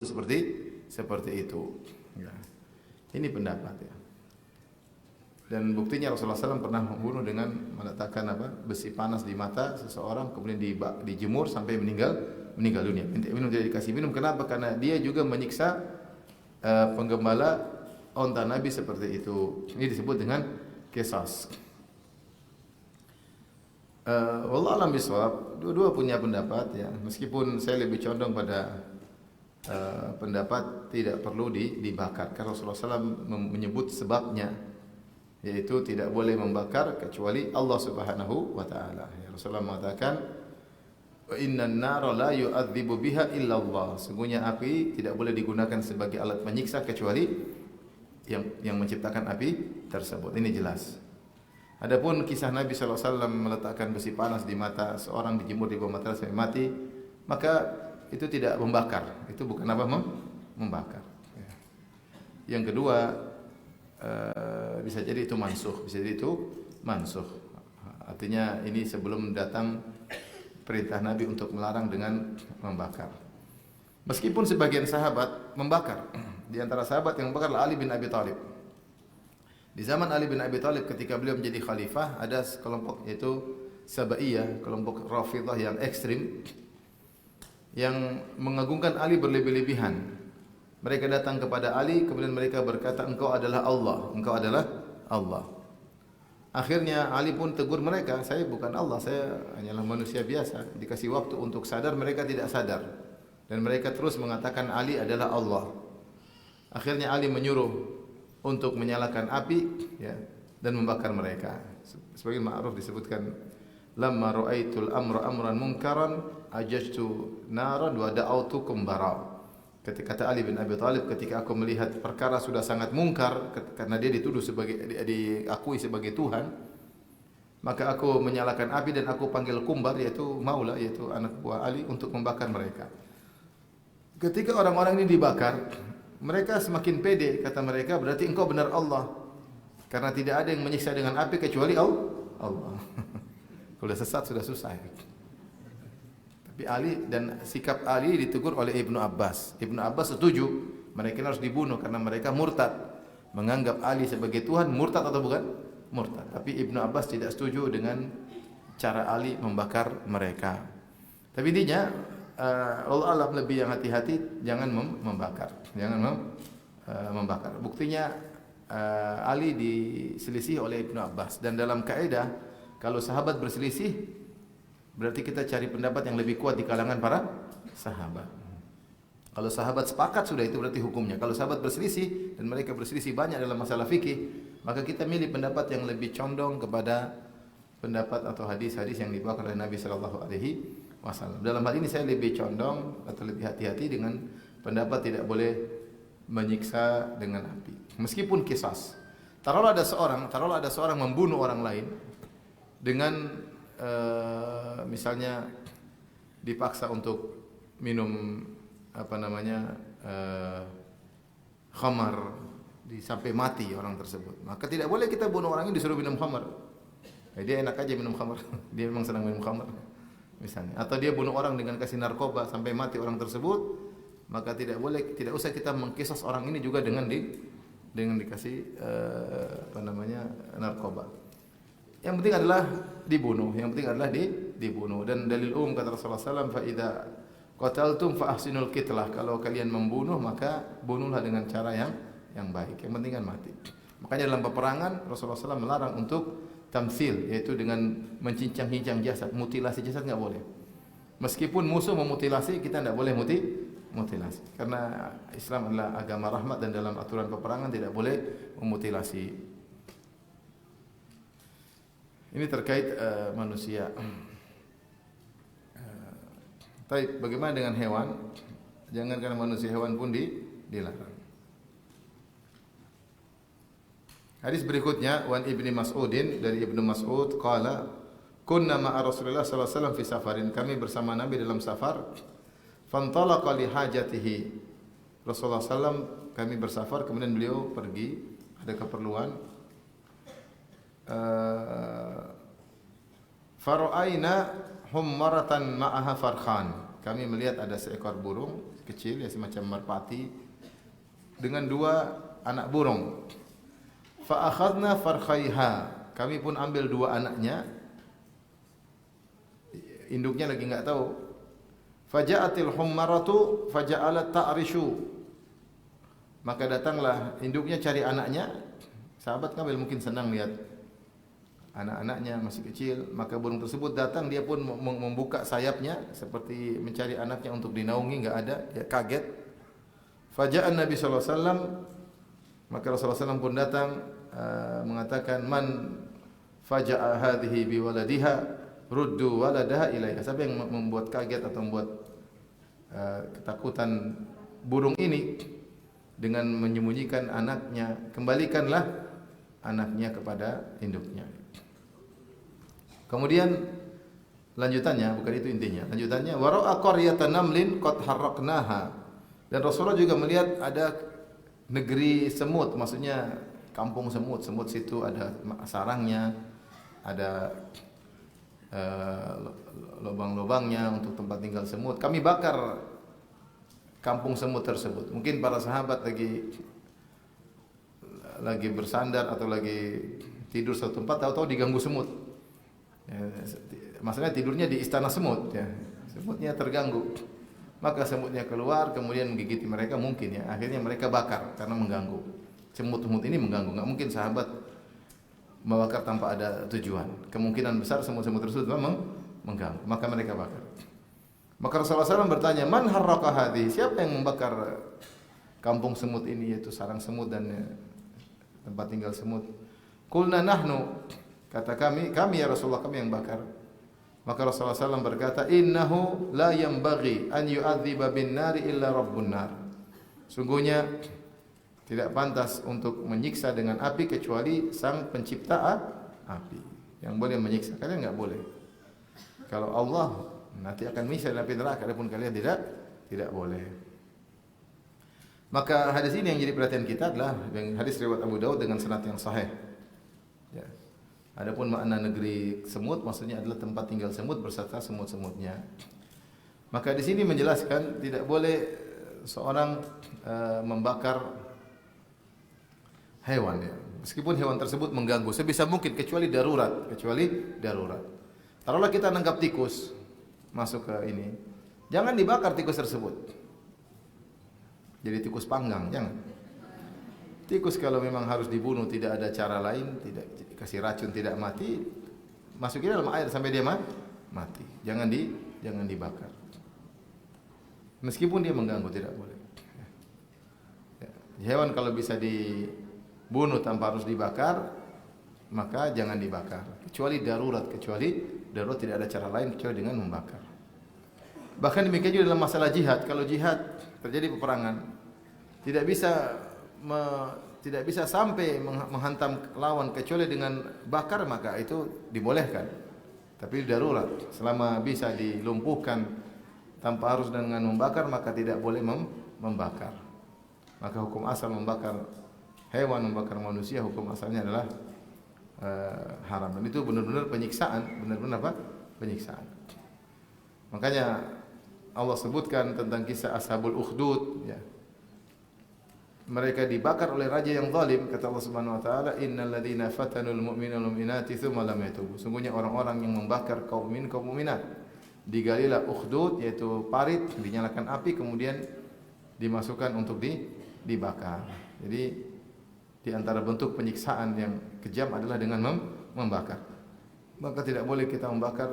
seperti itu. Ya. Ini pendapat ya. Dan buktinya Rasulullah SAW pernah membunuh dengan meletakkan besi panas di mata seseorang, kemudian dijemur sampai meninggal dunia. Minum tidak dikasih minum. Kenapa? Karena dia juga menyiksa penggembala onta Nabi seperti itu. Ini disebut dengan qisas. Wallahu a'lam bishawab. Dua-dua punya pendapat ya. Meskipun saya lebih condong pada pendapat tidak perlu dibakar. Karena Rasulullah SAW menyebut sebabnya, yaitu tidak boleh membakar kecuali Allah Subhanahu wa taala. Ya, Rasulullah mengatakan, "Wa innan nara la yu'adzibu biha illa Allah." Sungguhnya api tidak boleh digunakan sebagai alat menyiksa kecuali yang menciptakan api tersebut. Ini jelas. Adapun kisah Nabi sallallahu alaihi wasallam meletakkan besi panas di mata seorang, dijemur di bawah matras sampai mati, maka itu tidak membakar. Itu bukan membakar. Ya. Yang kedua, bisa jadi itu mansuh, Artinya ini sebelum datang perintah Nabi untuk melarang dengan membakar. Meskipun sebagian sahabat membakar. Di antara sahabat yang membakar adalah Ali bin Abi Thalib. Di zaman Ali bin Abi Thalib ketika beliau menjadi khalifah, ada kelompok yaitu Sabaiyah, kelompok Rafidhah yang ekstrim, yang mengagungkan Ali berlebih-lebihan. Mereka datang kepada Ali, kemudian mereka berkata, engkau adalah Allah, engkau adalah Allah. Akhirnya Ali pun tegur mereka, saya bukan Allah, saya hanyalah manusia biasa. Dikasih waktu untuk sadar, mereka tidak sadar. Dan mereka terus mengatakan Ali adalah Allah. Akhirnya Ali menyuruh untuk menyalakan api ya, dan membakar mereka. Sebagai ma'ruf disebutkan, lamma ra'aitul amra amran munkaran ajajtu naran wa da'autukum bara. Kata Ali bin Abi Thalib, ketika aku melihat perkara sudah sangat mungkar karena dia dituduh diakui sebagai Tuhan, maka aku menyalakan api dan aku panggil Kumbar, yaitu Maula, yaitu anak buah Ali, untuk membakar mereka. Ketika orang-orang ini dibakar, mereka semakin pede, kata mereka, berarti engkau benar Allah, karena tidak ada yang menyiksa dengan api kecuali Allah. Kalau sesat sudah susah. Tapi Ali dan sikap Ali ditegur oleh Ibnu Abbas. Ibnu Abbas setuju mereka harus dibunuh karena mereka murtad, menganggap Ali sebagai Tuhan. Murtad atau bukan? Murtad. Tapi Ibnu Abbas tidak setuju dengan cara Ali membakar mereka. Tapi intinya Allah alam lebih yang hati-hati, jangan membakar. Membakar. Buktinya Ali diselisih oleh Ibnu Abbas, dan dalam kaidah kalau sahabat berselisih berarti kita cari pendapat yang lebih kuat di kalangan para sahabat. Kalau sahabat sepakat sudah, itu berarti hukumnya. Kalau sahabat berselisih dan mereka berselisih banyak dalam masalah fikih, maka kita milih pendapat yang lebih condong kepada pendapat atau hadis-hadis yang dibawakan oleh Nabi sallallahu alaihi wasallam. Dalam hal ini saya lebih condong atau lebih hati-hati dengan pendapat tidak boleh menyiksa dengan api. Meskipun qisas. Taruhlah ada seorang membunuh orang lain dengan misalnya dipaksa untuk minum khamar sampai mati orang tersebut, maka tidak boleh kita bunuh orang ini disuruh minum khamar. Dia enak aja minum khamar, dia memang senang minum khamar misalnya. Atau dia bunuh orang dengan kasih narkoba sampai mati orang tersebut, maka tidak usah kita mengkisas orang ini juga dengan dikasih narkoba. Yang penting adalah dibunuh. Dan dalil kata Rasulullah SAW, fa idza qataltum fa ahsinul qitlah. Kalau kalian membunuh maka bunuhlah dengan cara yang baik. Yang penting kan mati. Makanya dalam peperangan Rasulullah SAW melarang untuk tamtsil, yaitu dengan mencincang-cincang jasad. Mutilasi jasad enggak boleh. Meskipun musuh memutilasi, kita tidak boleh mutilasi. Karena Islam adalah agama rahmat, dan dalam aturan peperangan tidak boleh memutilasi. Ini terkait manusia. Tapi bagaimana dengan hewan? Jangan karena manusia, hewan pun dilarang. Hadis berikutnya, wan Ibnu Mas'udin, dari Ibnu Mas'ud qala, kunna ma'a Rasulillah sallallahu alaihi wasallam fi safarin. Kami bersama Nabi dalam safar. Fantalaqa li hajatihi. Rasulullah SAW, kami bersafar, kemudian beliau pergi, ada keperluan. Fara'aina hummaratan ma'aha farkhan. Kami melihat ada seekor burung, kecil ya semacam merpati dengan 2 anak burung. Fa akhadna farkhaiha, kami pun ambil 2 anaknya, induknya lagi enggak tahu. Faja'atil hummaratu faja'alat ta'rishu, maka datanglah induknya cari anaknya. Sahabat Kabil mungkin senang lihat anak-anaknya masih kecil, maka burung tersebut datang, dia pun membuka sayapnya seperti mencari anaknya untuk dinaungi, enggak ada, dia kaget. Faja'an Nabi sallallahu alaihi wasallam, maka Rasulullah SAW pun datang mengatakan, man faja'a hadhihi biwaladiha ruddu waladaha ilaiha. Siapa yang membuat kaget atau membuat ketakutan burung ini dengan menyembunyikan anaknya, kembalikanlah anaknya kepada induknya. Kemudian lanjutannya, bukan itu intinya. Lanjutannya, wara'a qaryatan namlin qad harraqnaha. Dan Rasulullah juga melihat ada negeri semut, maksudnya kampung semut. Semut situ ada sarangnya, ada lubang-lubangnya untuk tempat tinggal semut. Kami bakar kampung semut tersebut. Mungkin para sahabat lagi bersandar atau lagi tidur satu tempat, tahu-tahu diganggu semut. Ya, maksudnya tidurnya di istana semut, ya. Semutnya terganggu. Maka semutnya keluar, kemudian menggigiti mereka mungkin ya. Akhirnya mereka bakar karena mengganggu. Semut-semut ini mengganggu. Enggak mungkin sahabat membakar tanpa ada tujuan. Kemungkinan besar semut-semut tersebut memang mengganggu. Maka mereka bakar. Maka Rasulullah SAW bertanya, man harraqa hadhi? Siapa yang membakar kampung semut ini, yaitu sarang semut dan tempat tinggal semut? Qulna nahnu. Kata kami ya Rasulullah, kami yang bakar. Maka Rasulullah SAW berkata, innahu la yanbaghi an yu'adziba bin nari illa rabbun nar. Sungguhnya tidak pantas untuk menyiksa dengan api kecuali sang pencipta api. Yang boleh menyiksa kalian enggak boleh. Kalau Allah nanti akan menyiksa dalam api neraka, adapun kalian tidak boleh. Maka hadis ini yang jadi perhatian kita adalah hadis riwayat Abu Daud dengan sanad yang sahih. Ya. Adapun makna negeri semut maksudnya adalah tempat tinggal semut berserta semut-semutnya. Maka di sini menjelaskan tidak boleh seorang membakar hewan ya. Meskipun hewan tersebut mengganggu sebisa mungkin kecuali darurat. Taruhlah kita nangkap tikus masuk ke ini. Jangan dibakar tikus tersebut. Jadi tikus panggang, jangan. Tikus kalau memang harus dibunuh, tidak ada cara lain, tidak kasih racun tidak mati, masukin dalam air sampai dia mati. Jangan dibakar. Meskipun dia mengganggu tidak boleh. Ya. Hewan kalau bisa dibunuh tanpa harus dibakar, maka jangan dibakar. Kecuali darurat tidak ada cara lain kecuali dengan membakar. Bahkan demikian juga dalam masalah jihad. Kalau jihad terjadi peperangan, tidak bisa sampai menghantam lawan kecuali dengan bakar, maka itu dibolehkan. Tapi darurat, selama bisa dilumpuhkan tanpa harus dengan membakar, maka tidak boleh membakar. Maka hukum asal membakar hewan, membakar manusia, hukum asalnya adalah haram. Dan itu benar-benar penyiksaan, penyiksaan. Makanya Allah sebutkan tentang kisah Ashabul Ukhdud, ya. Mereka dibakar oleh raja yang zalim. Kata Allah Subhanahu wa taala, innal ladzina fatanul mu'minina wal mu'minati tsumma lam yatubu. Sungguhnya orang-orang yang membakar kaum mukminat. Digalilah ukhdud, yaitu parit, dinyalakan api kemudian dimasukkan untuk dibakar. Jadi di antara bentuk penyiksaan yang kejam adalah dengan membakar. Maka tidak boleh kita membakar,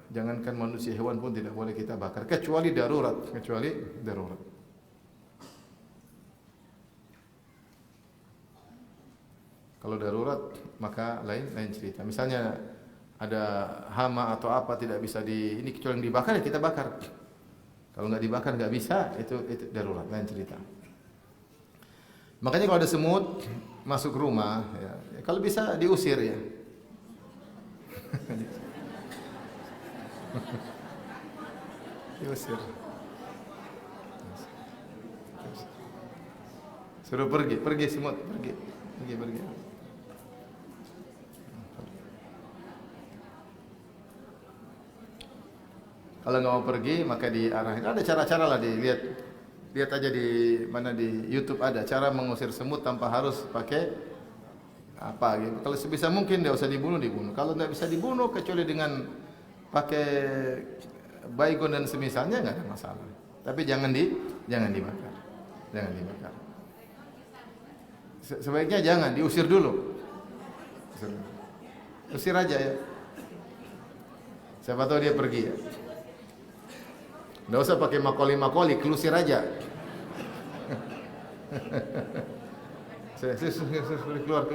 jangankan manusia, hewan pun tidak boleh kita bakar kecuali darurat. Kalau darurat maka lain cerita. Misalnya ada hama atau apa tidak bisa ini kecuali yang dibakar, ya kita bakar. Kalau nggak dibakar nggak bisa, itu darurat, lain cerita. Makanya kalau ada semut masuk rumah, ya kalau bisa diusir ya. Diusir. Suruh pergi semut, pergi. Kalau nggak mau pergi maka diarahin. Ada cara-cara lah dilihat. Lihat aja di mana di YouTube ada cara mengusir semut tanpa harus pakai apa gitu. Kalau sebisa mungkin dia usah dibunuh. Kalau tidak bisa dibunuh kecuali dengan pakai baygon dan semisalnya nggak ada masalah. Tapi jangan dibakar. Jangan dibakar. Sebaiknya jangan diusir dulu. Usir aja ya. Siapa tahu dia pergi ya. Nggak usah pakai makoli, kelusir aja. Keluar.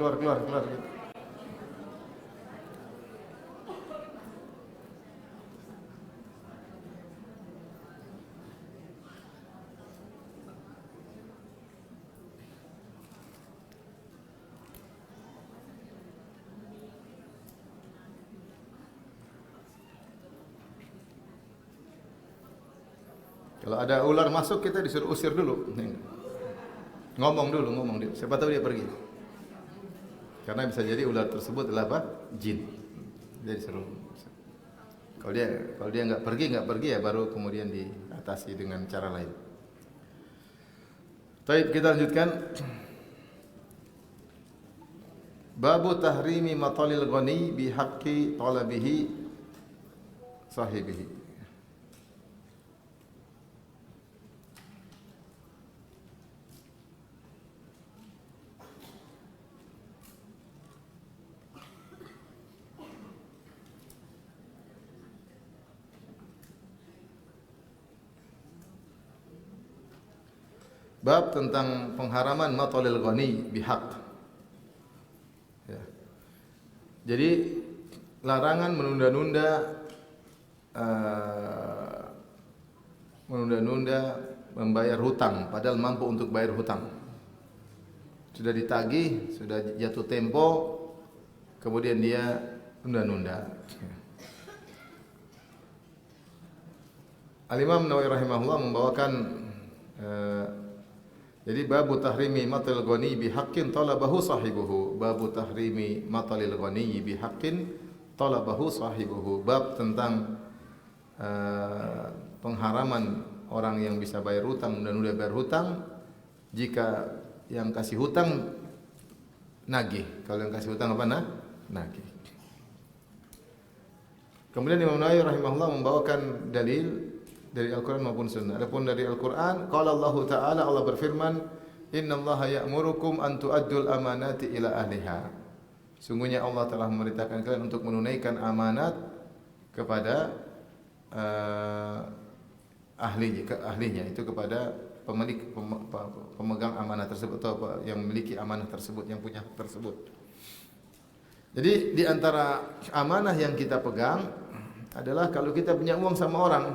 Kalau ada ular masuk kita disuruh usir dulu. Ngomong dulu. Siapa tahu dia pergi. Karena bisa jadi ular tersebut adalah apa? Jin. Jadi suruh. Kalau dia nggak pergi ya baru kemudian diatasi dengan cara lain. Baik, kita lanjutkan. Babu tahrimi matalil ghani bi haqqi talabihi sahibihi. Bab tentang pengharaman matalil ghani bihaq. Ya. Jadi larangan menunda-nunda membayar hutang padahal mampu untuk bayar hutang. Sudah ditagih, sudah jatuh tempo, kemudian dia tunda-nunda. Al-Imam Nawawi rahimahullah membawakan jadi babu tahrimi matal ghani bihaqqin talabahu sahibuhu. Babu tahrimi matalil ghani bihaqqin talabahu sahibuhu. Bab tentang pengharaman orang yang bisa bayar hutang dan udah bayar hutang jika yang kasih hutang nagih. Kalau yang kasih hutang apa nagih. Kemudian Imam Nawawi rahimahullah membawakan dalil dari Al-Quran maupun Sunnah. Adapun dari Al-Quran, qala Allah Ta'ala, Allah berfirman, innallaha ya'murukum an tu'addul amanati ila ahliha. Sungguhnya Allah telah memerintahkan kalian untuk menunaikan amanat kepada ahlinya, itu kepada pemegang amanah tersebut atau yang memiliki amanah tersebut, yang punya hak tersebut. Jadi di antara amanah yang kita pegang adalah kalau kita punya uang sama orang,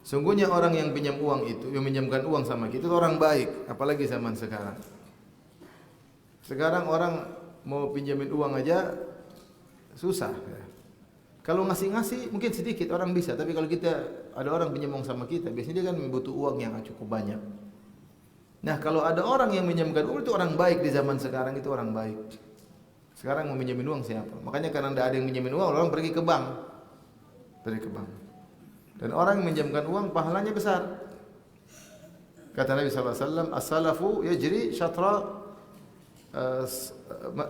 sungguhnya orang yang pinjam uang itu, yang minjamkan uang sama kita itu orang baik, apalagi zaman sekarang. Sekarang orang mau pinjamin uang aja susah. Kalau ngasih mungkin sedikit orang bisa, tapi kalau kita ada orang pinjam uang sama kita, biasanya dia kan butuh uang yang cukup banyak. Nah, kalau ada orang yang minjamkan uang itu orang baik di zaman sekarang, itu orang baik. Sekarang mau minjamin uang siapa? Makanya karena tidak ada yang minjamin uang, orang pergi ke bank. Dan orang yang minjamkan uang pahalanya besar. Kata Nabi sallallahu alaihi wasallam, as-salafu yajri syatra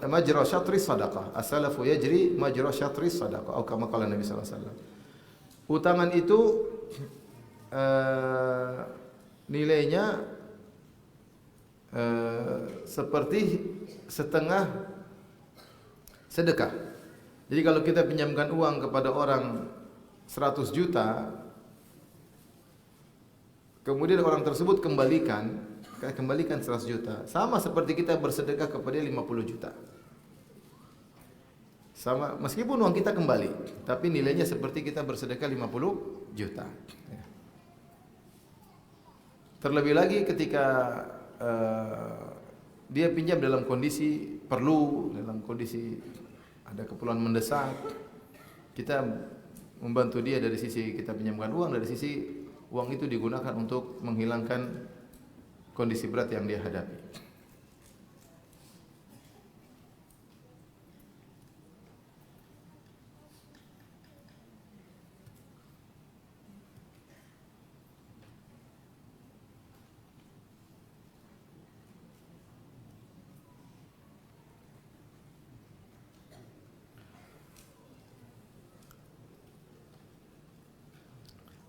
majra syatri sadaqah. As-salafu yajri majra syatri sadaqah. Atau kama qala Nabi sallallahu alaihi wasallam. Utangan itu nilainya seperti setengah sedekah. Jadi kalau kita pinjamkan uang kepada orang 100 juta, kemudian orang tersebut kembalikan 100 juta, sama seperti kita bersedekah kepada 50 juta. Sama, meskipun uang kita kembali, tapi nilainya seperti kita bersedekah 50 juta. Terlebih lagi ketika dia pinjam dalam kondisi perlu, dalam kondisi ada keperluan mendesak, kita membantu dia dari sisi kita pinjamkan uang, dari sisi uang itu digunakan untuk menghilangkan kondisi berat yang dia hadapi.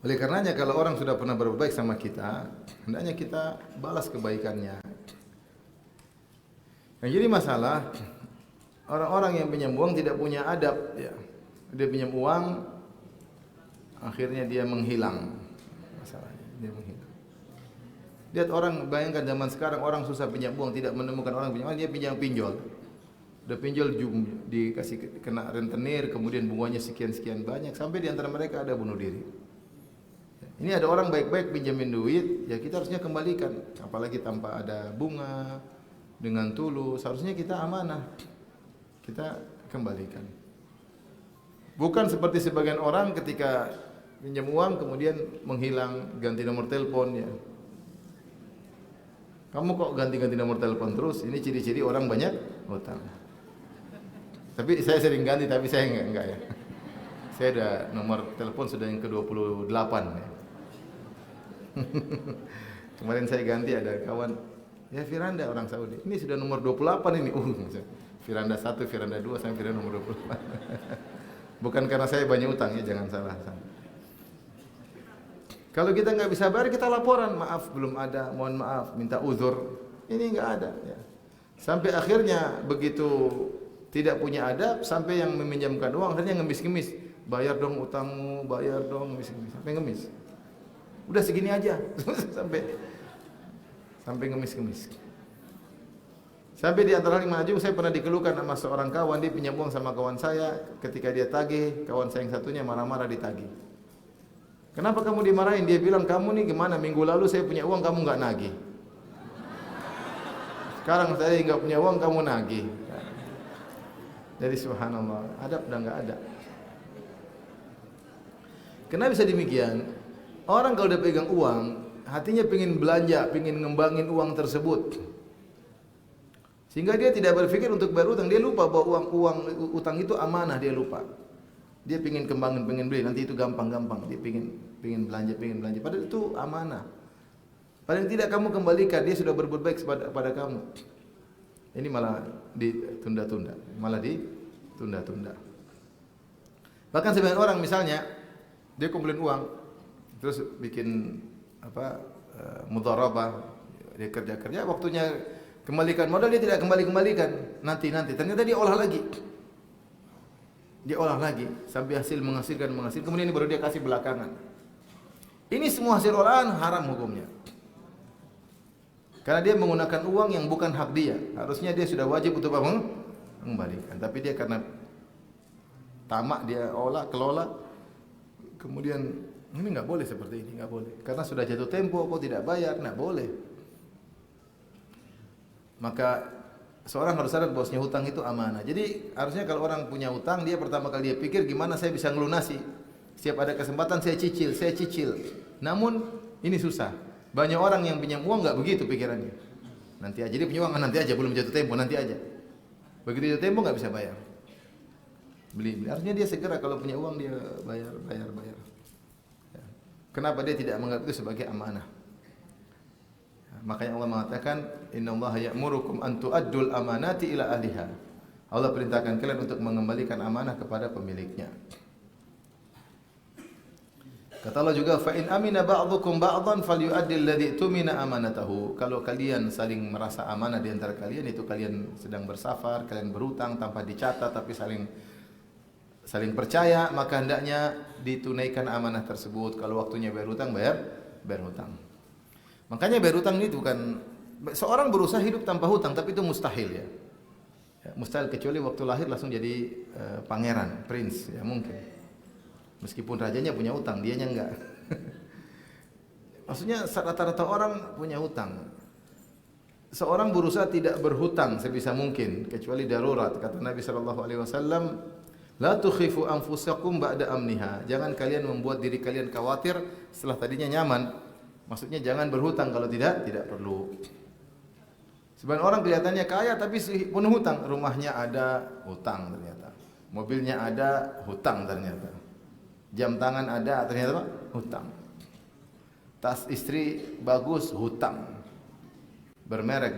Oleh karenanya kalau orang sudah pernah berbuat baik sama kita, hendaknya kita balas kebaikannya. Yang jadi masalah, orang-orang yang pinjam uang tidak punya adab, ya. Dia pinjam uang, akhirnya dia menghilang. Masalahnya, dia menghilang. Lihat orang, bayangkan zaman sekarang orang susah pinjam uang, tidak menemukan orang pinjam uang, dia pinjol. Udah pinjol dikasih kena rentenir, kemudian bunganya sekian-sekian banyak, sampai di antara mereka ada bunuh diri. Ini ada orang baik-baik pinjamin duit, ya kita harusnya kembalikan, apalagi tanpa ada bunga, dengan tulus, harusnya kita amanah, kita kembalikan. Bukan seperti sebagian orang ketika pinjam uang kemudian menghilang, ganti nomor telepon ya. Kamu kok ganti-ganti nomor telepon terus? Ini ciri-ciri orang banyak hutang. Tapi saya sering ganti, tapi saya enggak ya. Saya ada nomor telepon sudah yang ke-28 ya. Kemarin saya ganti, ada kawan, ya Firanda orang Saudi. Ini sudah nomor 28 ini. Firanda 1, Firanda 2, sampai Firanda nomor 28. Bukan karena saya banyak utang ya, jangan salah. Kalau kita nggak bisa bayar, kita laporan, maaf belum ada, mohon maaf, minta uzur. Ini nggak ada ya. Sampai akhirnya begitu tidak punya adab, sampai yang meminjamkan uang akhirnya ngemis-ngemis. Bayar dong utangmu, bayar dong, ngemis-ngemis. Sampai ngemis. Udah segini aja. sampai ngemis-ngemis. Sampai di antara Manajung saya pernah dikeluhkan sama seorang kawan, dia pinjam uang sama kawan saya, ketika dia tagih, kawan saya yang satunya marah-marah ditagih. Kenapa kamu dimarahin? Dia bilang, kamu nih gimana? Minggu lalu saya punya uang, kamu nggak nagih. Sekarang saya nggak punya uang, kamu nagih. Jadi subhanallah, adab udah nggak ada. Kenapa bisa demikian? Orang kalau udah pegang uang, hatinya pengin belanja, pengin ngembangin uang tersebut. Sehingga dia tidak berpikir untuk bayar utang, dia lupa bahwa uang utang itu amanah, dia lupa. Dia pengin kembangin, pengin beli, nanti itu gampang-gampang. Dia pengin belanja. Padahal itu amanah. Paling tidak kamu kembalikan, dia sudah berbuat baik pada kamu. Ini malah ditunda-tunda, Bahkan sebagian orang misalnya, dia kumpulin uang, terus bikin mudharabah, dia kerja, waktunya kembalikan modal dia tidak kembalikan, nanti ternyata dia olah lagi sampai hasil menghasilkan, kemudian ini baru dia kasih belakangan. Ini semua hasil olahan haram hukumnya, karena dia menggunakan uang yang bukan hak dia. Harusnya dia sudah wajib untuk mengembalikan, tapi dia karena tamak, dia kelola, kemudian ini nggak boleh seperti ini, nggak boleh. Karena sudah jatuh tempo, kok tidak bayar, nggak boleh. Maka seorang harus sadar bahwasanya hutang itu amanah. Jadi harusnya kalau orang punya hutang, dia pertama kali dia pikir gimana saya bisa ngelunasi. Setiap ada kesempatan saya cicil. Namun ini susah. Banyak orang yang pinjam uang nggak begitu pikirannya. Nanti aja dia punya uang, nanti aja, belum jatuh tempo, nanti aja. Begitu jatuh tempo nggak bisa bayar. Beli. Harusnya dia segera kalau punya uang dia bayar. Kenapa dia tidak menganggap itu sebagai amanah? Makanya Allah mengatakan, innallaha ya'murukum an tu'addul amanati ila ahliha. Allah perintahkan kalian untuk mengembalikan amanah kepada pemiliknya. Kata Allah juga, fa in amina ba'dukum ba'dhan falyu'addi alladhi tumina amanatahu. Kalau kalian saling merasa amanah di antara kalian, itu kalian sedang bersafar, kalian berhutang tanpa dicatat tapi saling percaya, maka hendaknya ditunaikan amanah tersebut. Kalau waktunya bayar hutang, bayar hutang. Makanya bayar hutang ini bukan, seorang berusaha hidup tanpa hutang, tapi itu mustahil ya. Mustahil, kecuali waktu lahir langsung jadi pangeran, prince ya mungkin. Meskipun rajanya punya hutang, dianya enggak. Maksudnya rata-rata orang punya hutang. Seorang berusaha tidak berhutang sebisa mungkin, kecuali darurat. Kata Nabi SAW, la tukhifu anfusakum ba'da amniha. Jangan kalian membuat diri kalian khawatir setelah tadinya nyaman. Maksudnya jangan berhutang kalau tidak perlu. Sebagian orang kelihatannya kaya tapi penuh hutang. Rumahnya ada, hutang ternyata. Mobilnya ada, hutang ternyata. Jam tangan ada, ternyata hutang. Tas istri bagus, hutang. Bermerek,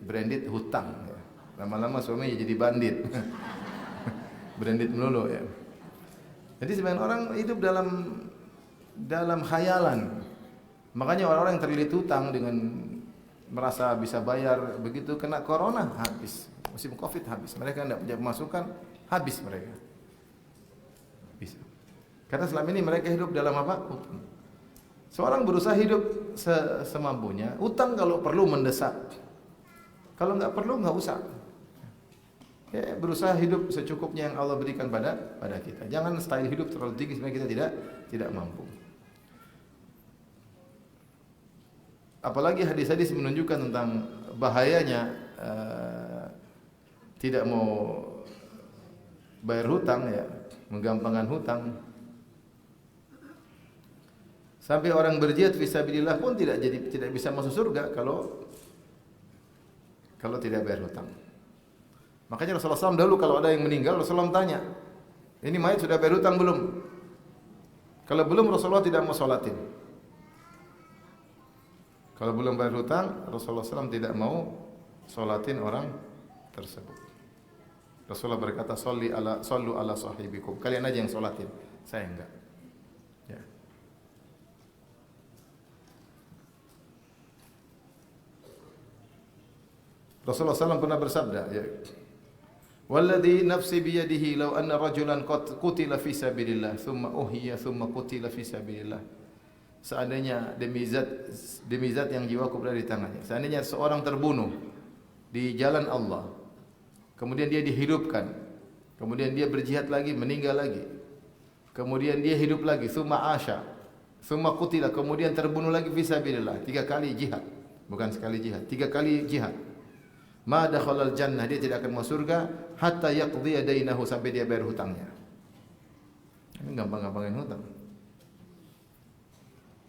branded hutang. Lama-lama suaminya jadi bandit. Branded melulu ya. Jadi sebagian orang hidup dalam dalam khayalan. Makanya orang-orang yang terlilit hutang dengan merasa bisa bayar, begitu kena corona habis, musim Covid habis. Mereka tidak punya pemasukan, habis mereka. Bisa. Karena selama ini mereka hidup dalam apa? Hutang. Seorang berusaha hidup semampunya. Hutang kalau perlu mendesak. Kalau nggak perlu nggak usah. Ya, berusaha hidup secukupnya yang Allah berikan pada kita. Jangan style hidup terlalu tinggi sehingga kita tidak mampu. Apalagi hadis-hadis menunjukkan tentang bahayanya tidak mau bayar hutang, ya, menggampangkan hutang. Sampai orang berjihad fisabilillah pun tidak bisa masuk surga kalau tidak bayar hutang. Makanya Rasulullah SAW dahulu kalau ada yang meninggal, Rasulullah tanya, ini mayat sudah bayar hutang belum? Kalau belum, Rasulullah tidak mau sholatin. Kalau belum bayar hutang, Rasulullah SAW tidak mau sholatin orang tersebut. Rasulullah berkata, sallu ala sahibikum. Kalian aja yang sholatin, saya enggak. Ya. Rasulullah SAW pernah bersabda, ya, walladhi nafsi biyadihi law anna rajulan qutila fi sabilillah thumma uhiya thumma qutila fi sabilillah. Seandainya demi zat yang jiwaku berada di tangannya, seandainya seorang terbunuh di jalan Allah, kemudian dia dihidupkan, kemudian dia berjihad lagi, meninggal lagi, kemudian dia hidup lagi, thumma asha, thumma qutila, kemudian terbunuh lagi fi sabilillah, 3 kali jihad, bukan sekali jihad, 3 kali jihad. Ma dakhalal jannah, dia tidak akan masuk surga hatta yaqdiya dainahu, sampai dia bayar hutangnya. Ini gampang-gampangin hutang.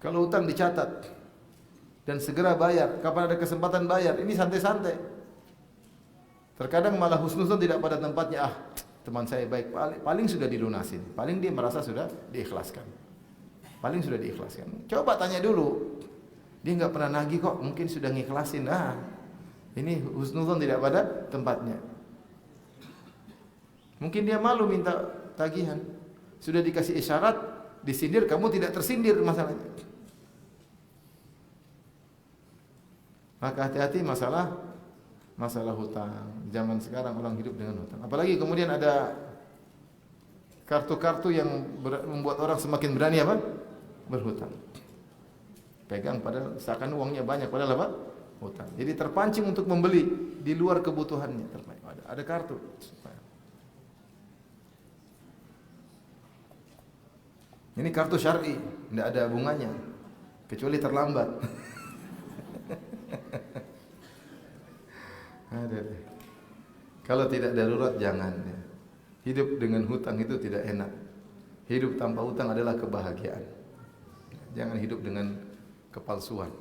Kalau hutang dicatat dan segera bayar, kapan ada kesempatan bayar, ini santai-santai. Terkadang malah husnuzon tidak pada tempatnya. Teman saya baik, paling sudah dilunasin, paling dia merasa sudah diikhlaskan, paling sudah diikhlaskan. Coba tanya dulu, dia nggak pernah nagih kok, mungkin sudah ngiklasin. Ini husnuzon tidak pada tempatnya. Mungkin dia malu minta tagihan, sudah dikasih isyarat, disindir, kamu tidak tersindir masalahnya. Maka hati-hati masalah hutang. Zaman sekarang orang hidup dengan hutang. Apalagi kemudian ada kartu-kartu yang membuat orang semakin berani apa? Berhutang. Pegang padahal seakan uangnya banyak, padahal apa? Hutang. Jadi terpancing untuk membeli di luar kebutuhannya. Ada kartu. Ini kartu syar'i, tidak ada bunganya, kecuali terlambat. Kalau tidak darurat jangan. Hidup dengan hutang itu tidak enak. Hidup tanpa hutang adalah kebahagiaan. Jangan hidup dengan kepalsuan.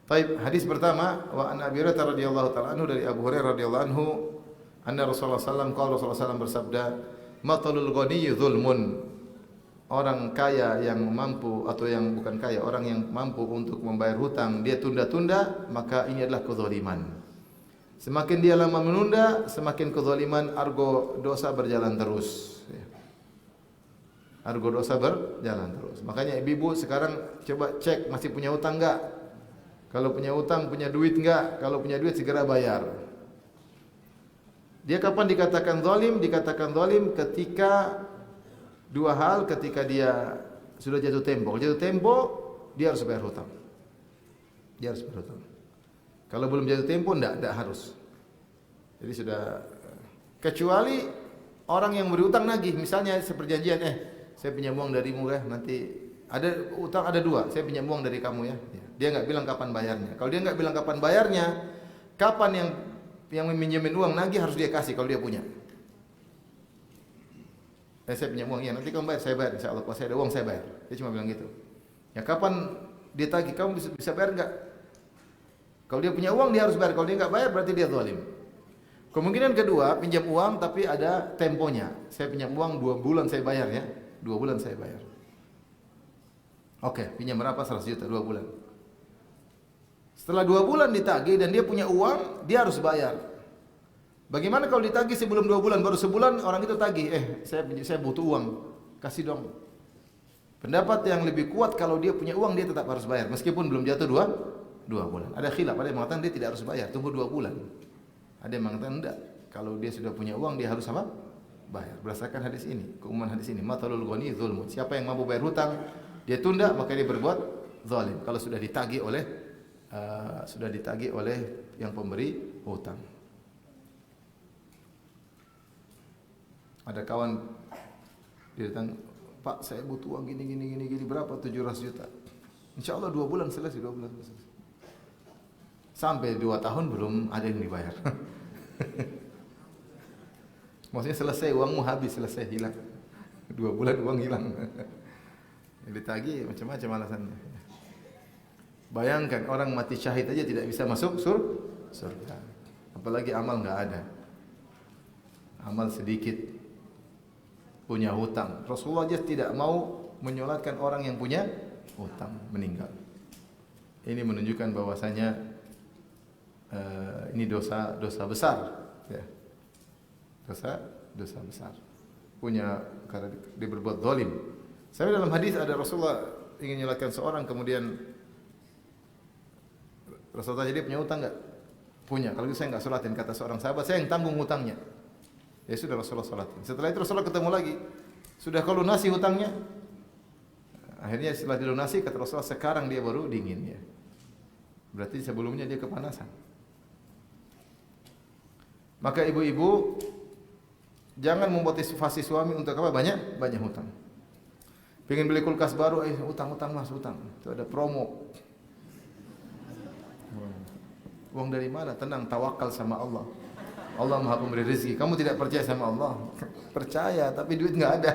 Baik, hadis pertama, wa an Abi Hurairah radhiyallahu taala anhu, dari Abu Hurairah radhiyallahu anhu, anna Rasulullah sallallahu alaihi wasallam qala, Rasulullah sallallahu bersabda, matalul ghaniyyi dzulmun. Orang kaya yang mampu, atau yang bukan kaya, orang yang mampu untuk membayar hutang, dia tunda-tunda, maka ini adalah kezaliman. Semakin dia lama menunda, semakin kezaliman, argo dosa berjalan terus. Argo dosa berjalan terus. Makanya ibu-ibu sekarang coba cek masih punya hutang enggak? Kalau punya hutang, punya duit enggak? Kalau punya duit segera bayar. Dia kapan dikatakan zalim? Dikatakan zalim ketika dua hal, ketika dia sudah jatuh tempo. Kalau jatuh tempo, dia harus bayar hutang. Dia harus bayar hutang. Kalau belum jatuh tempo, tidak harus. Jadi sudah, kecuali orang yang berhutang nagih, misalnya seperjanjian, saya pinjam uang darimu ya, nanti ada utang ada 2, saya pinjam uang dari kamu ya. Dia nggak bilang kapan bayarnya. Kalau dia nggak bilang kapan bayarnya, kapan yang meminjemin uang nagih harus dia kasih kalau dia punya. Saya pinjam uang, ya nanti kamu bayar, saya bayar, insya Allah. Kalau saya ada uang saya bayar. Dia cuma bilang gitu. Ya kapan dia tagih, kamu bisa bayar nggak? Kalau dia punya uang dia harus bayar. Kalau dia nggak bayar berarti dia zalim. Kemungkinan kedua, pinjam uang tapi ada temponya. Saya pinjam uang 2 bulan saya bayar ya. 2 bulan saya bayar. Oke, pinjam berapa? 100 juta 2 bulan. Setelah 2 bulan ditagih dan dia punya uang, dia harus bayar. Bagaimana kalau ditagih sebelum 2 bulan, baru sebulan orang itu tagih, saya butuh uang, kasih dong. Pendapat yang lebih kuat kalau dia punya uang dia tetap harus bayar meskipun belum jatuh dua bulan. Ada khilaf, ada yang mengatakan dia tidak harus bayar, tunggu 2 bulan. Ada yang mengatakan enggak, kalau dia sudah punya uang dia harus apa? Bayar. Berdasarkan hadis ini, keumuman hadis ini, matalul ghani dzulmun. Siapa yang mampu bayar hutang, dia tunda maka dia berbuat zalim. Kalau sudah ditagih oleh yang pemberi hutang. Ada kawan dia datang, Pak, saya butuh uang gini berapa? 700 juta. Insya Allah 2 bulan selesai, 2 bulan selesai. Sampai 2 tahun belum ada yang dibayar. Maksudnya selesai uangmu habis, selesai hilang. 2 bulan uang hilang. Ditagih macam-macam alasannya. Bayangkan orang mati syahid aja tidak bisa masuk surga. Apalagi amal enggak ada. Amal sedikit. Punya hutang. Rasulullah aja tidak mau menyolatkan orang yang punya hutang meninggal. Ini menunjukkan bahwasanya ini dosa besar, ya. Dosa besar. Punya karena dia berbuat zalim. Saya dalam hadis ada Rasulullah ingin menyolatkan seorang, kemudian Rasulullah jadi punya hutang enggak? Punya. Kalau gitu saya enggak sholatin, kata seorang sahabat, saya yang tanggung hutangnya. Ya sudah Rasulullah sholatin. Setelah itu Rasulullah ketemu lagi. Sudah kau lunasi hutangnya? Akhirnya setelah dilunasi kata Rasulullah, sekarang dia baru dingin, ya. Berarti sebelumnya dia kepanasan. Maka ibu-ibu jangan memotivasi suami untuk apa? Banyak hutang. Pengen beli kulkas baru, hutang Mas, hutang. Itu ada promo. Uang dari mana? Tenang, tawakal sama Allah. Allah Maha Pemberi rezeki. Kamu tidak percaya sama Allah? Percaya, tapi duit enggak ada.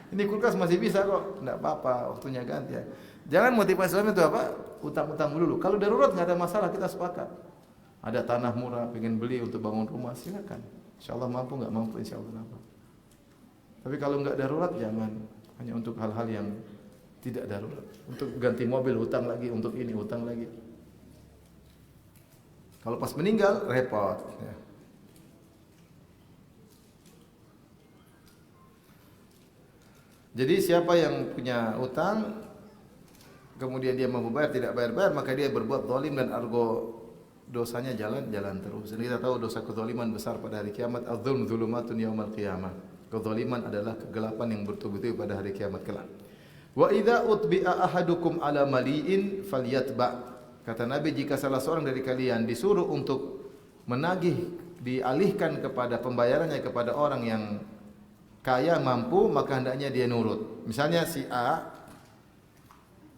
Ini kulkas masih bisa kok. Enggak apa-apa, waktunya ganti ya. Jangan motivasi suami itu apa? Utang-utang dulu. Kalau darurat enggak ada masalah, kita sepakat. Ada tanah murah, pengen beli untuk bangun rumah, silakan. Insyaallah mampu, enggak mampu insyaallah apa. Tapi kalau enggak darurat jangan. Hanya untuk hal-hal yang tidak darurat. Untuk ganti mobil hutang lagi, untuk ini hutang lagi. Kalau pas meninggal repot, ya. Jadi siapa yang punya utang kemudian dia mampu bayar tidak bayar, maka dia berbuat zalim dan argo dosanya jalan terus. Dan kita tahu dosa kezaliman besar pada hari kiamat, az-zulm dzulumatun yaumal qiyamah. Kezaliman adalah kegelapan yang bertubi-tubi pada hari kiamat kelak. Wa idza utbi'a ahadukum ala mali'in falyatba. Kata Nabi, jika salah seorang dari kalian disuruh untuk menagih, dialihkan kepada pembayarannya kepada orang yang kaya mampu, maka hendaknya dia nurut. Misalnya si A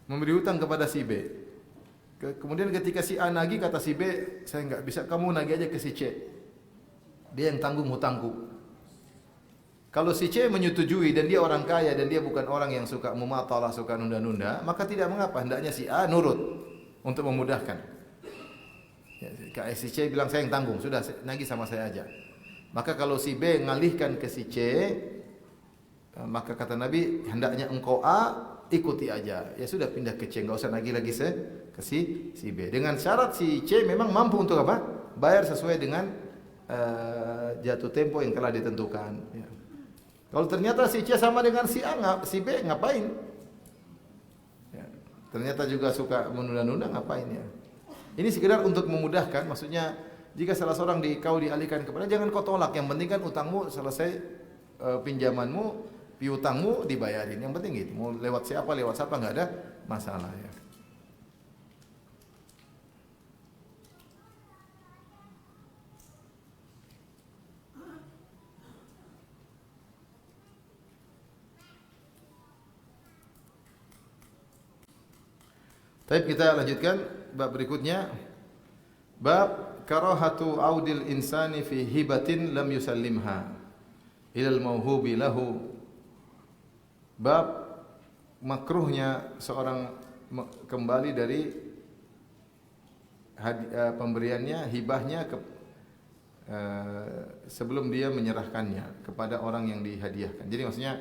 memberi hutang kepada si B. Kemudian ketika si A nagih, kata si B, saya enggak bisa, kamu nagih aja ke si C. Dia yang tanggung hutangku. Kalau si C menyetujui dan dia orang kaya dan dia bukan orang yang suka mematalah, suka nunda-nunda, maka tidak mengapa, hendaknya si A nurut untuk memudahkan. Ya, si C bilang saya yang tanggung, sudah nagih sama saya aja. Maka kalau si B ngalihkan ke si C, maka kata Nabi, hendaknya engkau A ikuti aja. Ya sudah pindah ke C, enggak usah nagih lagi ke si B. Dengan syarat si C memang mampu untuk apa? Bayar sesuai dengan jatuh tempo yang telah ditentukan. Ya. Kalau ternyata si C sama dengan si A, si B ngapain? Ya. Ternyata juga suka menunda-nunda, ngapain ya? Ini sekedar untuk memudahkan, maksudnya jika salah seorang kau dialihkan kepada, jangan kau tolak. Yang penting kan utangmu selesai, pinjamanmu, piutangmu dibayarin. Yang penting gitu. Mau lewat siapa enggak ada masalah ya. Baik, kita lanjutkan bab berikutnya. Bab karahatu audil insani fi hibatin lam yusallimha ilal mauhubi lahu. Bab makruhnya seorang kembali dari pemberiannya, hibahnya sebelum dia menyerahkannya kepada orang yang dihadiahkan. Jadi maksudnya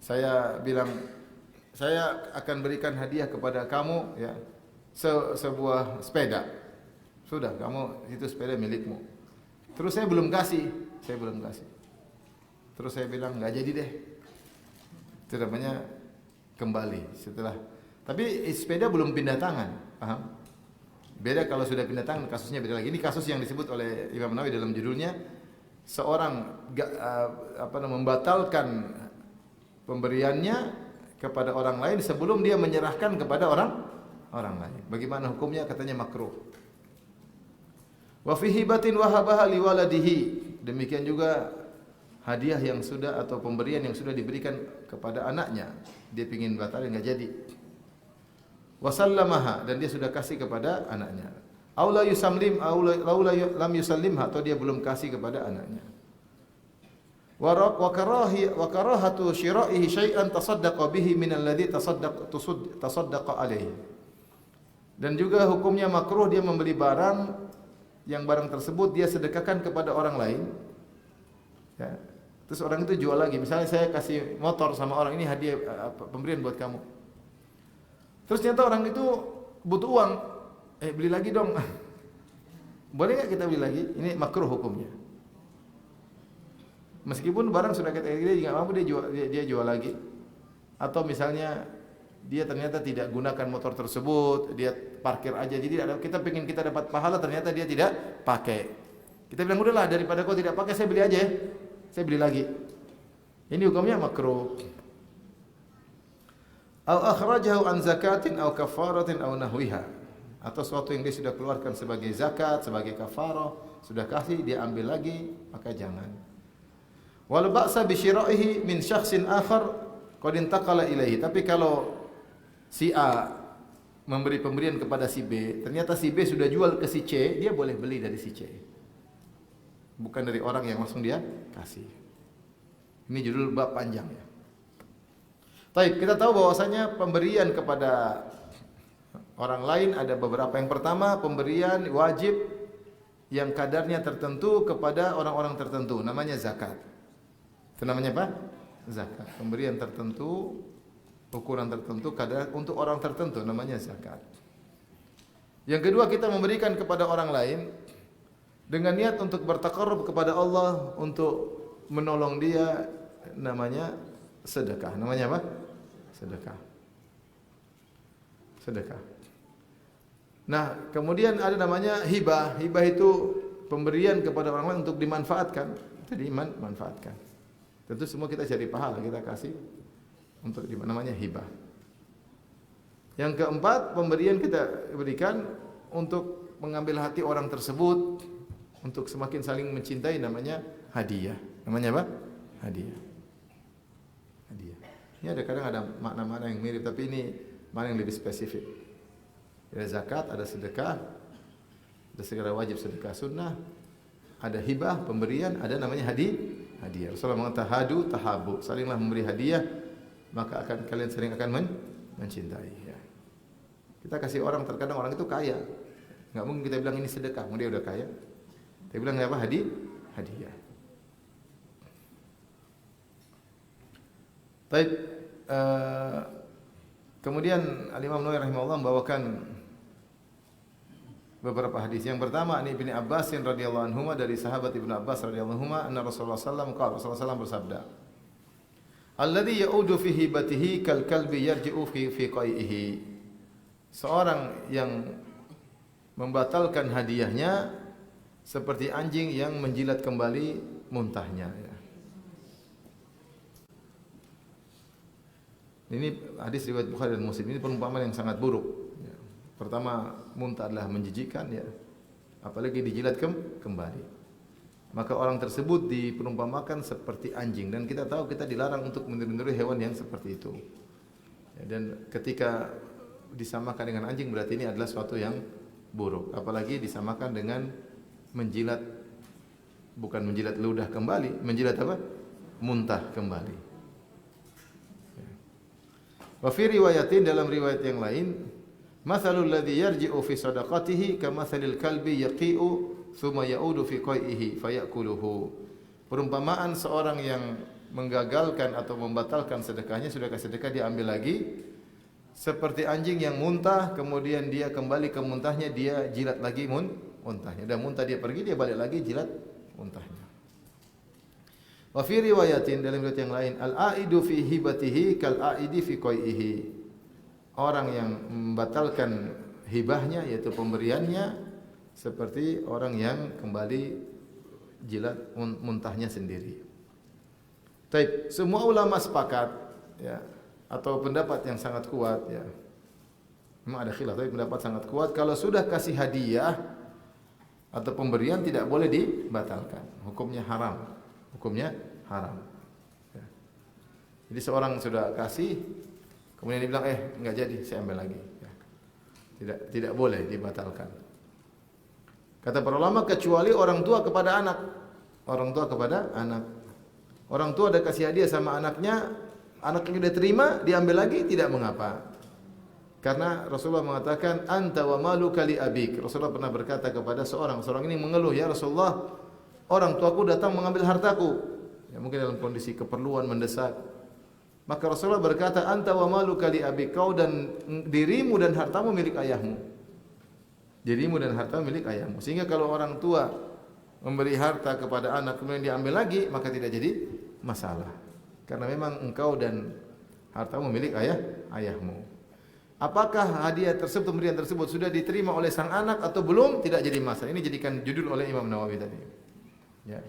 saya bilang, saya akan berikan hadiah kepada kamu ya, sebuah sepeda. Sudah, kamu itu sepeda milikmu. Terus saya belum kasih. Terus saya bilang enggak jadi deh. Itu namanya kembali setelah. Tapi sepeda belum pindah tangan, paham? Beda kalau sudah pindah tangan, kasusnya beda lagi. Ini kasus yang disebut oleh Imam Nawawi dalam judulnya, seorang membatalkan pemberiannya kepada orang lain sebelum dia menyerahkan kepada orang lain. Bagaimana hukumnya? Katanya makruh. Wa fi hibatin wahabaha liwaladihi. Demikian juga hadiah yang sudah atau pemberian yang sudah diberikan kepada anaknya, dia ingin batalin enggak jadi. Wasallamaha, dan dia sudah kasih kepada anaknya. Aula yusamlim aula lam yusallimha, atau dia belum kasih kepada anaknya. Wa karahatu syira'ihi syai'an tasaddaqa bihi min alladhi tasaddaqa alaihi. Dan juga hukumnya makruh dia membeli barang yang barang tersebut dia sedekahkan kepada orang lain. Ya. Terus orang itu jual lagi. Misalnya saya kasih motor sama orang, ini hadiah pemberian buat kamu. Terus ternyata orang itu butuh uang, beli lagi dong. Boleh nggak kita beli lagi? Ini makruh hukumnya. Meskipun barang sudah kita nggak mampu, dia jual lagi. Atau misalnya dia ternyata tidak gunakan motor tersebut, dia parkir aja. Jadi kita pengen kita dapat pahala, ternyata dia tidak pakai. Kita bilang udahlah, daripada kau tidak pakai, saya beli aja. Saya beli lagi. Ini hukumnya makruh. Au akhrajahu an zakatin au kafaratin au nahwiha, atau sesuatu yang dia sudah keluarkan sebagai zakat, sebagai kafarah, sudah kasih dia ambil lagi, maka jangan. Wal ba'sa bi syira'ihi min syakhsin akhar qad intaqala ilaihi. Tapi kalau si A memberi pemberian kepada si B, ternyata si B sudah jual ke si C, dia boleh beli dari si C. Bukan dari orang yang langsung dia kasih. Ini judul bab panjang ya. Baik, kita tahu bahwasanya pemberian kepada orang lain ada beberapa. Yang pertama, pemberian wajib yang kadarnya tertentu kepada orang-orang tertentu, namanya zakat. Itu namanya apa? Zakat. Pemberian tertentu, ukuran tertentu, kadar untuk orang tertentu, namanya zakat. Yang kedua, kita memberikan kepada orang lain dengan niat untuk bertaqarrub kepada Allah, untuk menolong dia, namanya sedekah. Namanya apa? Sedekah. Sedekah. Nah, kemudian ada namanya hibah. Hibah itu pemberian kepada orang lain untuk dimanfaatkan. Itu dimanfaatkan. Tentu semua kita cari pahala, kita kasih untuk namanya hibah. Yang keempat, pemberian kita berikan untuk mengambil hati orang tersebut, untuk semakin saling mencintai, namanya hadiah. Namanya apa? Hadiah. Hadiah. Ini kadang ada makna-makna yang mirip, tapi ini makna yang lebih spesifik. Ada zakat, ada sedekah, ada segala wajib sedekah sunnah, ada hibah, pemberian, ada namanya hadiah. Rasulullah mengatakan hadu tahabu, salinglah memberi hadiah, maka kalian sering akan mencintai. Ya. Kita kasih orang, terkadang orang itu kaya, nggak mungkin kita bilang ini sedekah, dia udah kaya. Kita bilang apa? Hadiah. Baik, kemudian Al-Imam Nawawi rahimahullah membawakan beberapa hadis. Yang pertama, ini Ibnu Abbas radhiyallahu anhu, dari sahabat Ibnu Abbas radhiyallahu anhu, anna Rasulullah sallallahu alaihi wasallam bersabda, "Alladzi ya'udu fi hibatihi kal kalbi yarji'u fi qai'ihi." Seorang yang membatalkan hadiahnya seperti anjing yang menjilat kembali muntahnya. Ini hadis riwayat Bukhari dan Muslim. Ini perumpamaan yang sangat buruk. Ya. Pertama, muntah adalah menjijikkan, ya. Apalagi dijilat kembali. Maka orang tersebut diperumpamakan seperti anjing, dan kita tahu kita dilarang untuk meniru hewan yang seperti itu. Ya, dan ketika disamakan dengan anjing berarti ini adalah suatu yang buruk. Apalagi disamakan dengan menjilat, bukan menjilat ludah kembali, menjilat apa? Muntah kembali. Wa fi riwayatin, dalam riwayat yang lain, mathalul ladzi yarji'u fi sadaqatihi kamathalil kalbi yaqi'u thumma ya'udu fi qai'ihi fayakuluhu. Perumpamaan seorang yang menggagalkan atau membatalkan sedekahnya, sudah kasih sedekah dia ambil lagi, seperti anjing yang muntah, kemudian dia kembali ke muntahnya, dia jilat lagi muntahnya. Dan muntah dia pergi, dia balik lagi jilat muntahnya. Wa fi riwayatin, dalam riwayat yang lain, al-aidu fi hibatihi kal aidi fi qai'ihi. Orang yang membatalkan hibahnya yaitu pemberiannya seperti orang yang kembali jilat muntahnya sendiri. Taib, semua ulama sepakat ya atau pendapat yang sangat kuat ya. Memang ada khilaf tapi pendapat sangat kuat kalau sudah kasih hadiah atau pemberian tidak boleh dibatalkan. Hukumnya haram. Hukumnya haram. Ya. Jadi seorang sudah kasih kemudian dia bilang enggak jadi, saya ambil lagi. Ya. Tidak boleh dibatalkan. Kata para ulama kecuali orang tua kepada anak. Orang tua kepada anak. Orang tua ada kasih hadiah sama anaknya, anaknya sudah terima, diambil lagi tidak mengapa. Karena Rasulullah mengatakan anta wa maluka li abik. Rasulullah pernah berkata kepada seorang ini mengeluh, "Ya Rasulullah, orang tuaku datang mengambil hartaku." Ya, mungkin dalam kondisi keperluan mendesak. Maka Rasulullah berkata, "Anta wa maluka li abik." Kau dan dirimu dan hartamu milik ayahmu. Dirimu dan hartamu milik ayahmu. Sehingga kalau orang tua memberi harta kepada anak kemudian diambil lagi, maka tidak jadi masalah. Karena memang engkau dan hartamu milik ayahmu. Apakah hadiah tersebut, pemberian tersebut sudah diterima oleh sang anak atau belum? Tidak jadi masalah. Ini jadikan judul oleh Imam Nawawi tadi. Ya.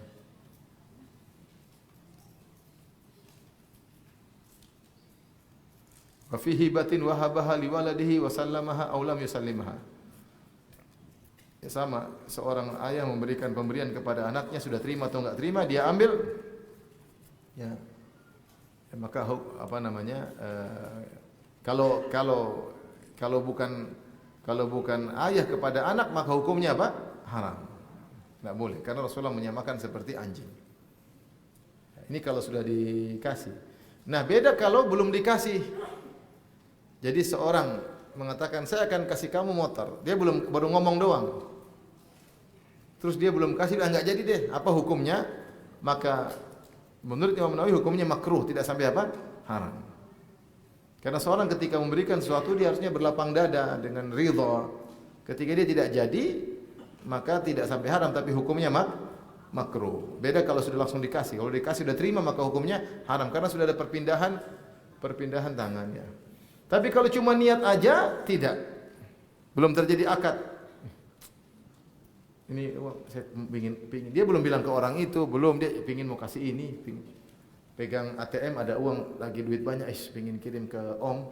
Wa fi hibatin wahabaha liwaladihi wa sallamaha aw lam yusallimaha. Ya sama, seorang ayah memberikan pemberian kepada anaknya, sudah terima atau enggak terima, dia ambil. Ya. Ya maka apa namanya? Kalau bukan ayah kepada anak maka hukumnya apa? Haram. Enggak boleh karena Rasulullah menyamakan seperti anjing. Ini kalau sudah dikasih. Nah, beda kalau belum dikasih. Jadi seorang mengatakan saya akan kasih kamu motor. Dia baru ngomong doang. Terus dia belum kasih, enggak jadi deh. Apa hukumnya? Maka menurut Imam Nawawi hukumnya makruh, tidak sampai apa? Haram. Karena seorang ketika memberikan sesuatu dia harusnya berlapang dada dengan ridha. Ketika dia tidak jadi, maka tidak sampai haram tapi hukumnya makruh. Beda kalau sudah langsung dikasih. Kalau dikasih sudah terima maka hukumnya haram karena sudah ada perpindahan tangannya. Tapi kalau cuma niat aja tidak. Belum terjadi akad. Ini saya pingin. Dia belum bilang ke orang itu, belum dia pingin mau kasih ini, pegang ATM ada uang lagi duit banyak, pingin kirim ke Om.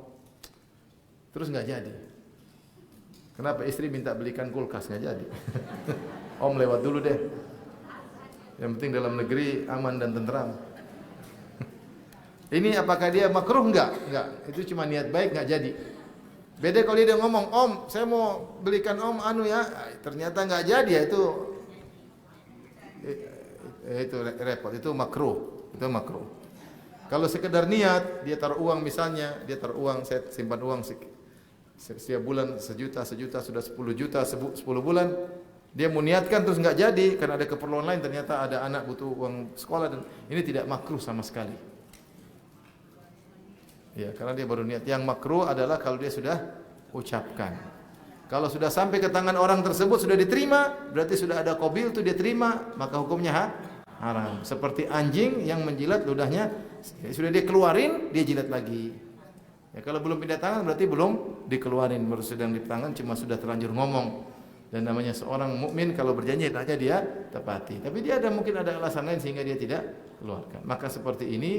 Terus enggak jadi. Kenapa istri minta belikan kulkas enggak jadi? Om lewat dulu deh. Yang penting dalam negeri aman dan tentram. Ini apakah dia makruh? Enggak. Itu cuma niat baik enggak jadi. Beda kalau dia ngomong, "Om, saya mau belikan Om anu ya." Ternyata enggak jadi, ya itu repot, itu makruh. Itu makruh. Kalau sekedar niat, dia taruh uang misalnya, saya simpan uang setiap bulan sejuta sudah 10 juta 10 bulan, dia mau niatkan terus enggak jadi karena ada keperluan lain, ternyata ada anak butuh uang sekolah dan ini tidak makruh sama sekali. Ya, karena dia baru niat. Yang makruh adalah kalau dia sudah ucapkan. Kalau sudah sampai ke tangan orang tersebut sudah diterima, berarti sudah ada qabil itu dia terima, maka hukumnya haram. Seperti anjing yang menjilat ludahnya, sudah dia keluarin, dia jilat lagi. Ya, kalau belum pindah tangan berarti belum dikeluarin, baru sedang di tangan cuma sudah terlanjur ngomong. Dan namanya seorang mukmin kalau berjanji hendaknya dia tepati. Tapi dia mungkin ada alasan lain sehingga dia tidak keluarkan. Maka seperti ini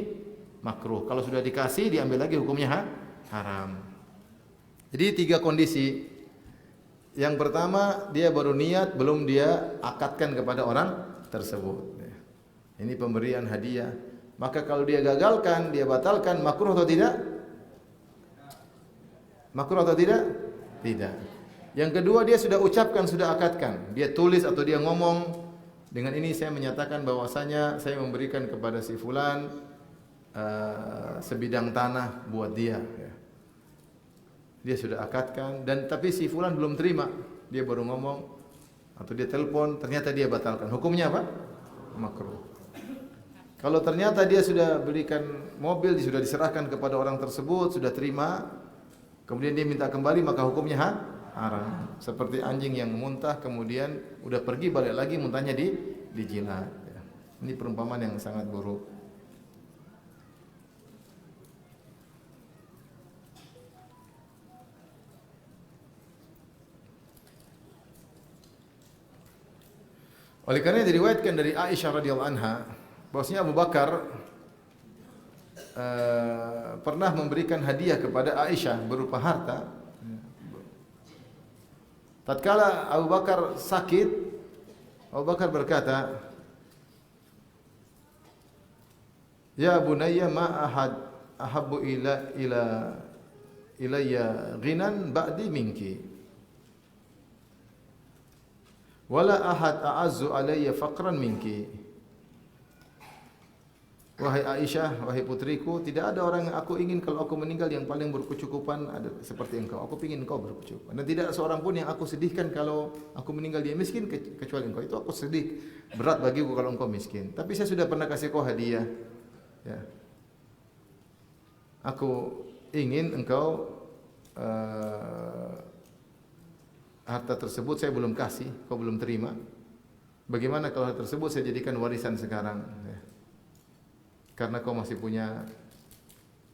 makruh. Kalau sudah dikasih diambil lagi hukumnya haram. Jadi 3 kondisi. Yang pertama dia baru niat, belum dia akadkan kepada orang tersebut. Ini pemberian hadiah. Maka kalau dia gagalkan, dia batalkan, makruh atau tidak? Makruh atau tidak? Tidak. Yang kedua dia sudah ucapkan, sudah akadkan. Dia tulis atau dia ngomong, dengan ini saya menyatakan bahwasanya saya memberikan kepada si fulan sebidang tanah buat dia. Dia sudah akadkan dan tapi si fulan belum terima. Dia baru ngomong atau dia telepon, ternyata dia batalkan. Hukumnya apa? Makruh. Kalau ternyata dia sudah belikan mobil, dia sudah diserahkan kepada orang tersebut, sudah terima, kemudian dia minta kembali, maka hukumnya haram. Seperti anjing yang muntah, kemudian udah pergi balik lagi muntahnya dijilat. Ini perumpamaan yang sangat buruk. Oleh karena diriwayatkan dari Aisyah radhiyallahu anha bahwasanya Abu Bakar pernah memberikan hadiah kepada Aisyah berupa harta. Tatkala Abu Bakar sakit, Abu Bakar berkata, "Ya bunayya ma ahad ahabbu ilayya ghinan ba'di minki. Wala ahad a'azzu alayya faqran minki." Wahai Aisyah, wahai putriku, tidak ada orang yang aku ingin kalau aku meninggal yang paling berkecukupan ada seperti engkau. Aku ingin engkau berkecukupan. Dan tidak ada seorang pun yang aku sedihkan kalau aku meninggal dia miskin kecuali engkau. Itu aku sedih. Berat bagiku kalau engkau miskin. Tapi saya sudah pernah kasih kau hadiah. Ya. Aku ingin engkau harta tersebut saya belum kasih, kau belum terima. Bagaimana kalau harta tersebut saya jadikan warisan sekarang? Ya. Karena kau masih punya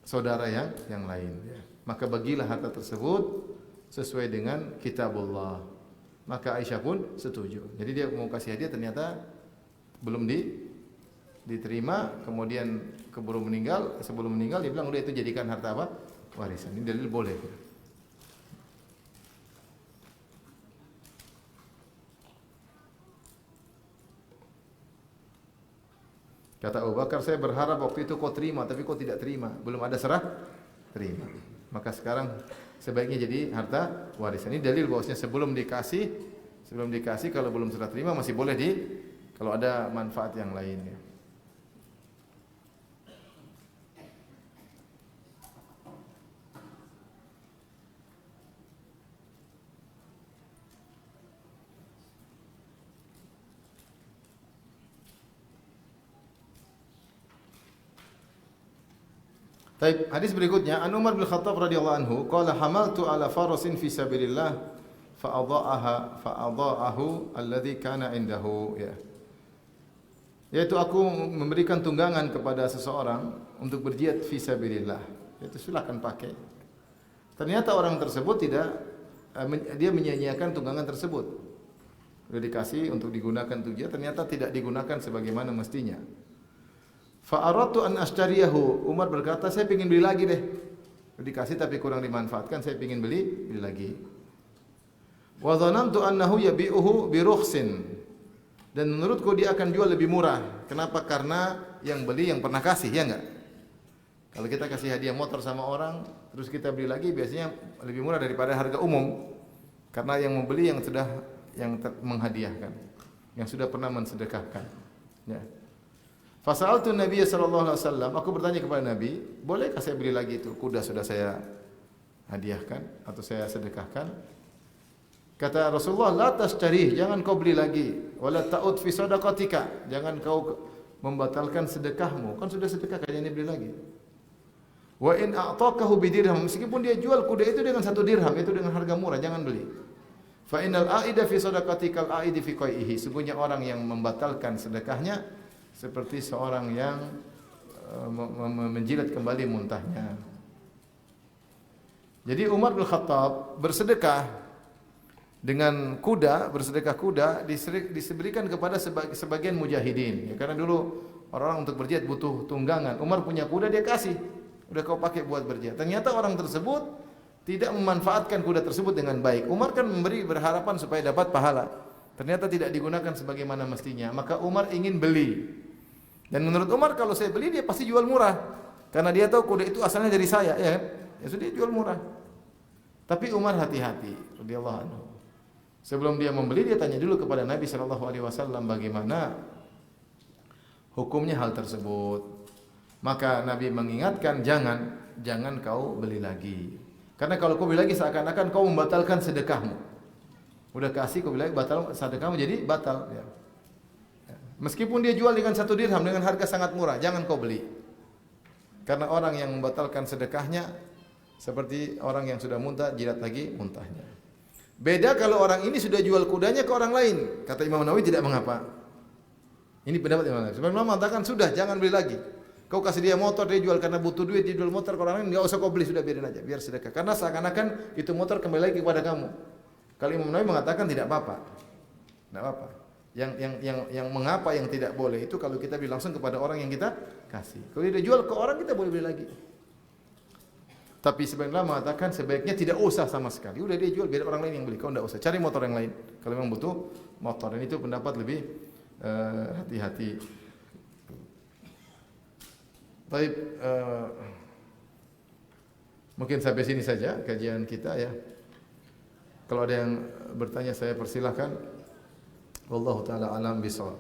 saudara yang lain. Ya. Maka bagilah harta tersebut sesuai dengan kitabullah. Maka Aisyah pun setuju. Jadi dia mau kasih hadiah ternyata belum diterima. Kemudian keburu meninggal. Sebelum meninggal dia bilang udah itu jadikan harta apa? Warisan. Ini dalil boleh. Kata Abu Bakar, saya berharap waktu itu kau terima, tapi kau tidak terima. Belum ada serah terima. Maka sekarang sebaiknya jadi harta warisan. Ini dalil bahwasanya sebelum dikasih kalau belum serah terima masih boleh kalau ada manfaat yang lainnya. Baik, hadis berikutnya An Umar bin Khattab radhiyallahu anhu qala hamaltu ala farasin fi sabilillah fa'adha'ahu alladhi kana indahu ya. Yaitu aku memberikan tunggangan kepada seseorang untuk berjihad fi sabilillah. Itu silakan pakai. Ternyata orang tersebut dia menyia-nyiakan tunggangan tersebut. Sudah dikasih untuk digunakan untuk jihad, ternyata tidak digunakan sebagaimana mestinya. Fa'aradtu an ashtariyahu. Umar berkata, saya ingin beli lagi deh. Dikasih tapi kurang dimanfaatkan, saya ingin beli lagi. Wa dhanantu annahu yabi'uhu bi rukhsin. Dan menurutku dia akan jual lebih murah. Kenapa? Karena yang beli yang pernah kasih, ya enggak? Kalau kita kasih hadiah motor sama orang, terus kita beli lagi biasanya lebih murah daripada harga umum. Karena yang membeli yang sudah menghadiahkan, yang sudah pernah mensedekahkan. Ya. Fasaltu Nabi sallallahu alaihi wasallam, aku bertanya kepada Nabi, bolehkah saya beli lagi itu kuda sudah saya hadiahkan atau saya sedekahkan? Kata Rasulullah, la tastarih, jangan kau beli lagi, wala ta'ud fi sadaqatika, jangan kau membatalkan sedekahmu, kan sudah sedekah kayaknya ini beli lagi. Wa in a'taqahu bidirham, meskipun dia jual kuda itu dengan 1 dirham, itu dengan harga murah, jangan beli. Fa innal a'ida fi sadaqatikal a'idi fi qai'ihi, sungguhnya orang yang membatalkan sedekahnya seperti seorang yang menjilat kembali muntahnya. Jadi Umar bin Khattab bersedekah dengan kuda, bersedekah kuda diberikan kepada sebagian mujahidin. Ya, karena dulu orang untuk berjihad butuh tunggangan. Umar punya kuda, dia kasih. Udah kau pakai buat berjihad. Ternyata orang tersebut tidak memanfaatkan kuda tersebut dengan baik. Umar kan memberi berharapan supaya dapat pahala. Ternyata tidak digunakan sebagaimana mestinya. Maka Umar ingin beli. Dan menurut Umar kalau saya beli dia pasti jual murah. Karena dia tahu kuda itu asalnya dari saya, ya kan? Ya sudah jual murah. Tapi Umar hati-hati, radhiyallahu anhu. Sebelum dia membeli dia tanya dulu kepada Nabi sallallahu alaihi wasallam bagaimana hukumnya hal tersebut. Maka Nabi mengingatkan jangan kau beli lagi. Karena kalau kau beli lagi seakan-akan kau membatalkan sedekahmu. Udah kasih kau beli lagi batal sedekahmu jadi batal ya. Meskipun dia jual dengan 1 dirham dengan harga sangat murah, jangan kau beli. Karena orang yang membatalkan sedekahnya seperti orang yang sudah muntah, jilat lagi muntahnya. Beda kalau orang ini sudah jual kudanya ke orang lain. Kata Imam Nawawi tidak mengapa. Ini pendapat Imam Nawawi. Sebagian ulama mengatakan sudah jangan beli lagi. Kau kasih dia motor, dia jual karena butuh duit, dia jual motor ke orang lain, enggak usah kau beli, sudah biarin aja, biar sedekah. Karena seakan-akan itu motor kembali lagi kepada kamu. Kalau Imam Nawawi mengatakan tidak apa-apa. Tidak apa-apa. Yang mengapa yang tidak boleh itu kalau kita beli langsung kepada orang yang kita kasih. Kalau dia jual ke orang kita boleh beli lagi. Tapi sebagian ulama mengatakan sebaiknya tidak usah sama sekali. Udah dia jual biar orang lain yang beli. Kau tidak usah cari motor yang lain. Kalau memang butuh motor, dan itu pendapat lebih hati-hati. Baik, mungkin sampai sini saja kajian kita ya. Kalau ada yang bertanya saya persilahkan. Wallahu taala alam bisawab.